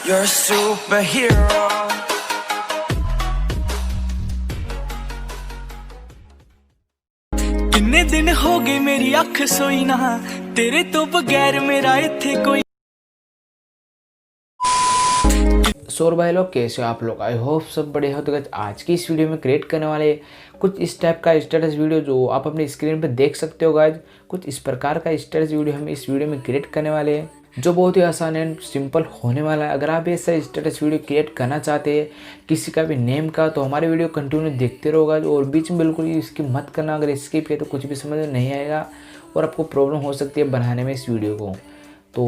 You're a superhero. किन्ने दिन हो गए मेरी अख सोई ना तेरे तो बगैर मेरा इत्थे कोई। सो भाई लोग कैसे हो आप लोग? आई होप सब बड़े हो। तो आज की इस वीडियो में क्रिएट करने वाले कुछ इस टाइप का स्टेटस वीडियो जो आप अपनी स्क्रीन पे देख सकते हो गाइज। कुछ इस प्रकार का स्टेटस वीडियो हम इस वीडियो में क्रिएट करने वाले हैं जो बहुत ही आसान एंड सिंपल होने वाला है। अगर आप ऐसा स्टेटस वीडियो क्रिएट करना चाहते हैं किसी का भी नेम का तो हमारे वीडियो कंटिन्यू देखते रहोगा और बीच में बिल्कुल इसकी मत करना। अगर स्किप किया तो कुछ भी समझ में नहीं आएगा और आपको प्रॉब्लम हो सकती है बनाने में इस वीडियो को। तो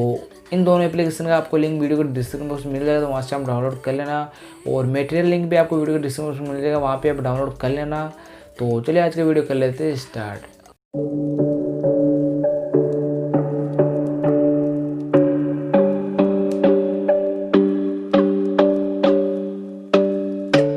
इन दोनों एप्लीकेशन का आपको लिंक वीडियो को डिस्क्रिप्शन बॉक्स में मिल जाएगा, तो वहाँ से आप डाउनलोड कर लेना और मटेरियल लिंक भी आपको वीडियो को डिस्क्रिप्शन बॉक्स में मिल जाएगा, वहाँ पे आप डाउनलोड कर लेना। तो चलिए आज का वीडियो कर लेते हैं start.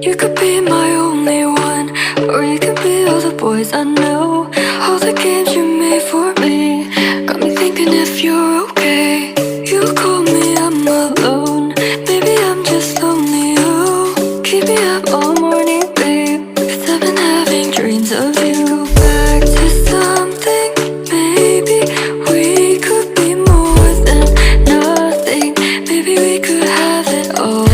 You could be my only one, or you could be all the boys I know. All the games you made for me got me thinking if you're okay. You call me, I'm alone. Maybe I'm just lonely. Oh, keep me up all morning, babe. 'Cause I've been having dreams of you. Go back to something. Maybe we could be more than nothing. Maybe we could have it all.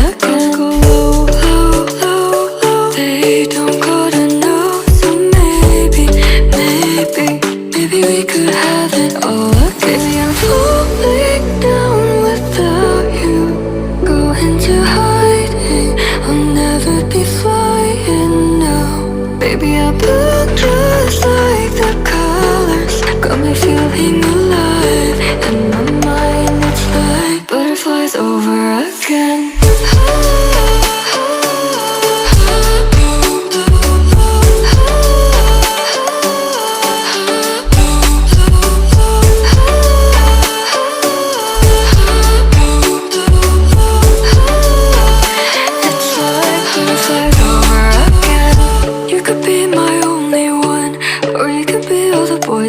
Maybe we could have it all again. Maybe I'm falling down without you. Go into hiding, I'll never be flying now. Baby, I burn just like the colors. Got me feeling alive. In my mind it's like butterflies over again.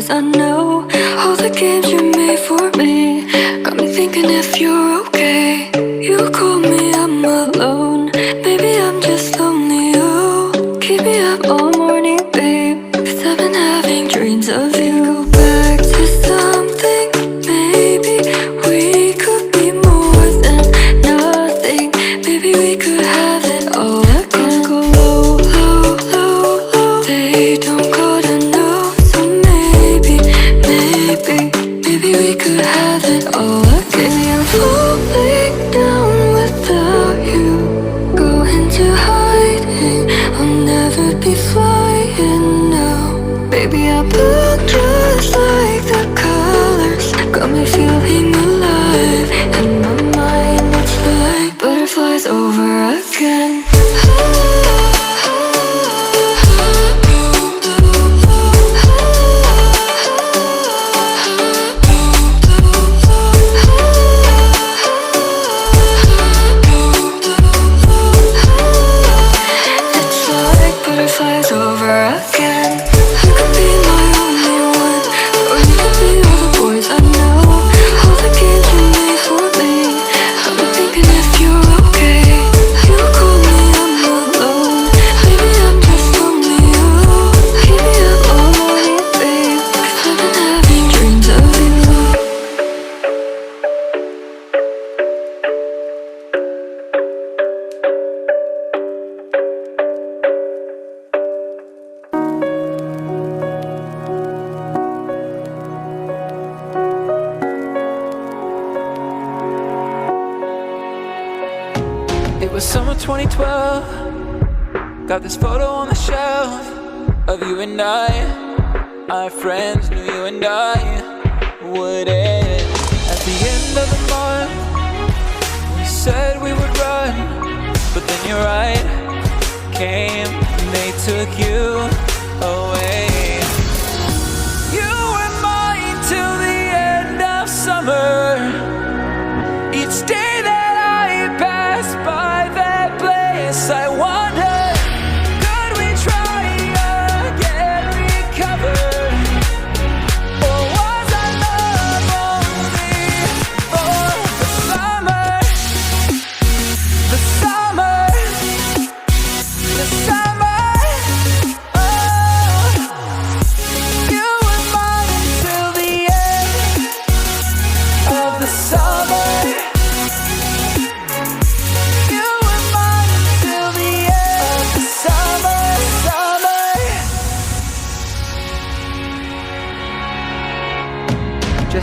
I know all the games you made for me got me thinking if you're okay. You call me, I'm alone. Maybe I'm just lonely. Oh, keep me up all morning, babe. 'Cause I've been having dreams of you. Go back to something. Maybe we could be more than nothing. Maybe we could have it all. Go low, low, low, low. They don't gotta know. Maybe we could have it all again. Maybe I'm falling down without you. Go into hiding, I'll never be flying now. Baby, I burn just like the colors. Got me feeling alive. In my mind it's like butterflies over again. Butterflies over again. You could be my only one, or you could be all the boys I know. All the games you made for me got me thinking if you're okay. You call me, I'm alone. Maybe I'm just lonely. Oh, keep me up all morning, babe. 'Cause I've been having dreams of you. It was summer 2012. Got this photo on the shelf of you and I. Our friends knew you and I would end. At the end of the month we said we would run, but then your right came and they took you away. You were mine till the end of summer. Each day that I passed by that place, I wonder, could we try again, recover? Or was I love only for the summer?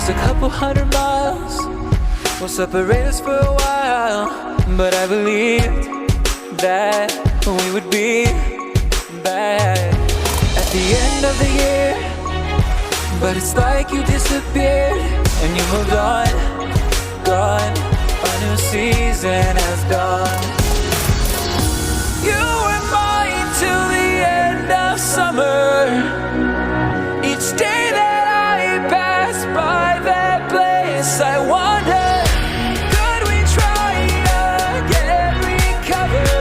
Just a couple 100 miles will separate us for a while, but I believed that we would be back at the end of the year. But it's like you disappeared and you moved on, gone. A new season has dawned. You were mine till the end of summer. Each day that I pass by that place, I wonder, could we try again, recover?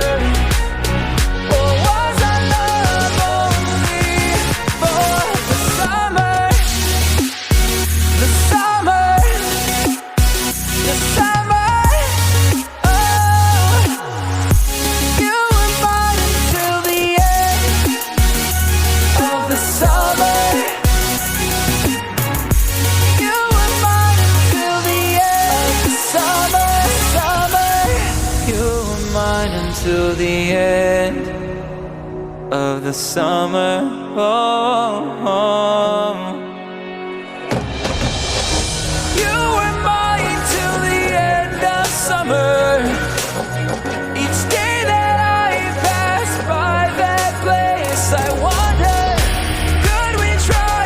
Or was our love only for the summer? The summer, the summer. Oh, you were mine until the end of the summer. You were mine until the end of the summer, summer. You were mine until the end of the summer. Oh. You were mine till the end of summer. Each day that I pass by that place, I wonder, could we try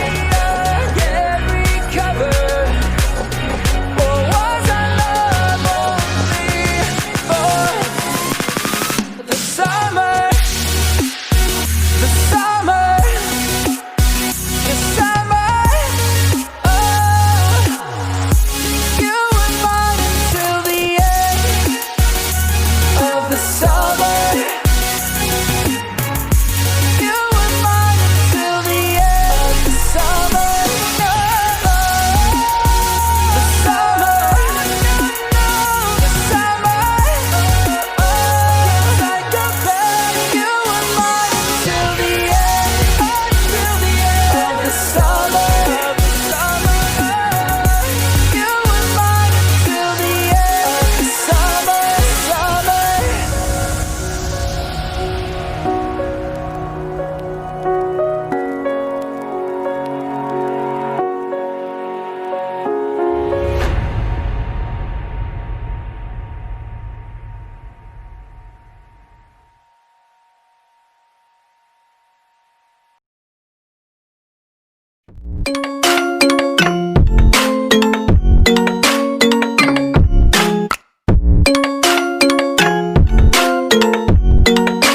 again, recover? Or was our love only for the summer? The summer, the summer. Oh, you were mine until the end of the summer. You were mine until the end of the summer. The summer, the summer. Oh, like a bird, you were mine until the end of the summer. You were mine until the end of the summer, summer.